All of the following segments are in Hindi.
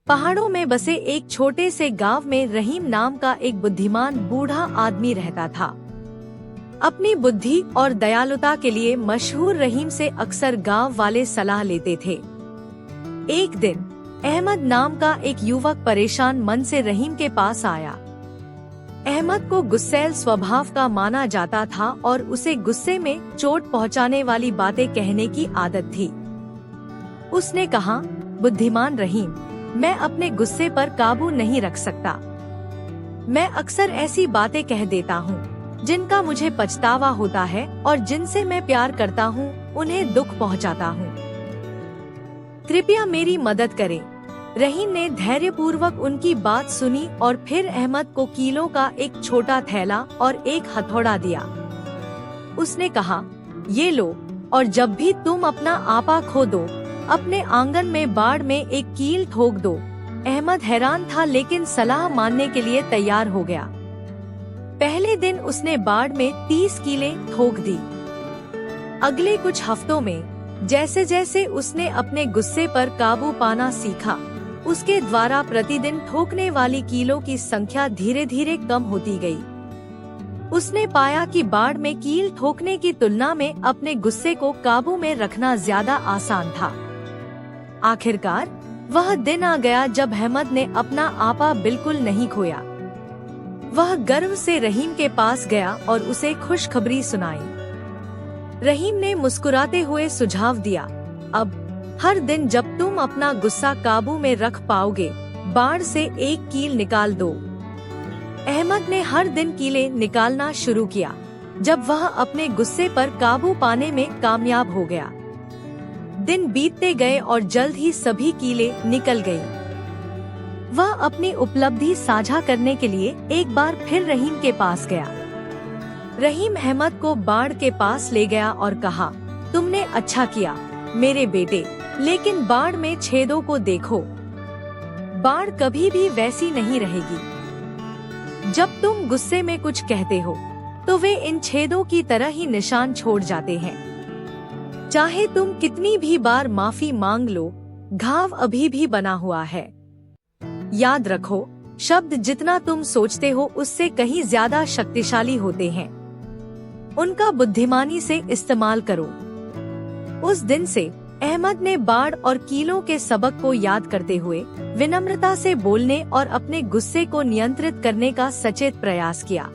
पहाड़ों में बसे एक छोटे से गांव में रहीम नाम का एक बुद्धिमान बूढ़ा आदमी रहता था। अपनी बुद्धि और दयालुता के लिए मशहूर रहीम से अक्सर गांव वाले सलाह लेते थे। एक दिन अहमद नाम का एक युवक परेशान मन से रहीम के पास आया। अहमद को गुस्सैल स्वभाव का माना जाता था और उसे गुस्से में चोट पहुंचाने वाली बातें कहने की आदत थी। उसने कहा, बुद्धिमान रहीम, मैं अपने गुस्से पर काबू नहीं रख सकता। मैं अक्सर ऐसी बातें कह देता हूँ जिनका मुझे पछतावा होता है और जिनसे मैं प्यार करता हूँ उन्हें दुख पहुँचाता हूँ। कृपया मेरी मदद करें। रहीम ने धैर्यपूर्वक उनकी बात सुनी और फिर अहमद को कीलों का एक छोटा थैला और एक हथौड़ा दिया। उसने कहा, ये लो, और जब भी तुम अपना आपा खो दो, अपने आंगन में बाड़ में एक कील ठोक दो। अहमद हैरान था लेकिन सलाह मानने के लिए तैयार हो गया। पहले दिन उसने बाड़ में 30 कीलें ठोक दी। अगले कुछ हफ्तों में जैसे जैसे उसने अपने गुस्से पर काबू पाना सीखा, उसके द्वारा प्रतिदिन ठोकने वाली कीलों की संख्या धीरे धीरे कम होती गई। उसने पाया कि बाड़ में कील ठोकने की तुलना में अपने गुस्से को काबू में रखना ज्यादा आसान था। आखिरकार वह दिन आ गया जब अहमद ने अपना आपा बिल्कुल नहीं खोया। वह गर्व से रहीम के पास गया और उसे खुशखबरी सुनाई। रहीम ने मुस्कुराते हुए सुझाव दिया, अब हर दिन जब तुम अपना गुस्सा काबू में रख पाओगे, बाड़ से एक कील निकाल दो। अहमद ने हर दिन कीलें निकालना शुरू किया। जब वह अपने गुस्से पर काबू पाने में कामयाब हो गया, दिन बीतते गए और जल्द ही सभी कीलें निकल गईं। वह अपनी उपलब्धि साझा करने के लिए एक बार फिर रहीम के पास गया। रहीम अहमद को बाड़ के पास ले गया और कहा, तुमने अच्छा किया मेरे बेटे, लेकिन बाड़ में छेदों को देखो। बाड़ कभी भी वैसी नहीं रहेगी। जब तुम गुस्से में कुछ कहते हो तो वे इन छेदों की तरह ही निशान छोड़ जाते हैं। चाहे तुम कितनी भी बार माफी मांग लो, घाव अभी भी बना हुआ है। याद रखो, शब्द जितना तुम सोचते हो उससे कहीं ज्यादा शक्तिशाली होते हैं। उनका बुद्धिमानी से इस्तेमाल करो। उस दिन से अहमद ने बाड़ और कीलों के सबक को याद करते हुए विनम्रता से बोलने और अपने गुस्से को नियंत्रित करने का सचेत प्रयास किया।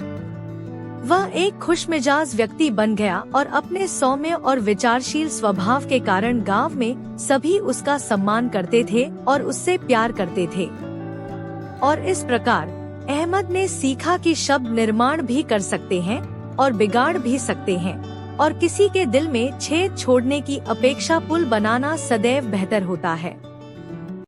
वह एक खुशमिजाज व्यक्ति बन गया और अपने सौम्य और विचारशील स्वभाव के कारण गांव में सभी उसका सम्मान करते थे और उससे प्यार करते थे। और इस प्रकार अहमद ने सीखा कि शब्द निर्माण भी कर सकते हैं और बिगाड़ भी सकते हैं, और किसी के दिल में छेद छोड़ने की अपेक्षा पुल बनाना सदैव बेहतर होता है।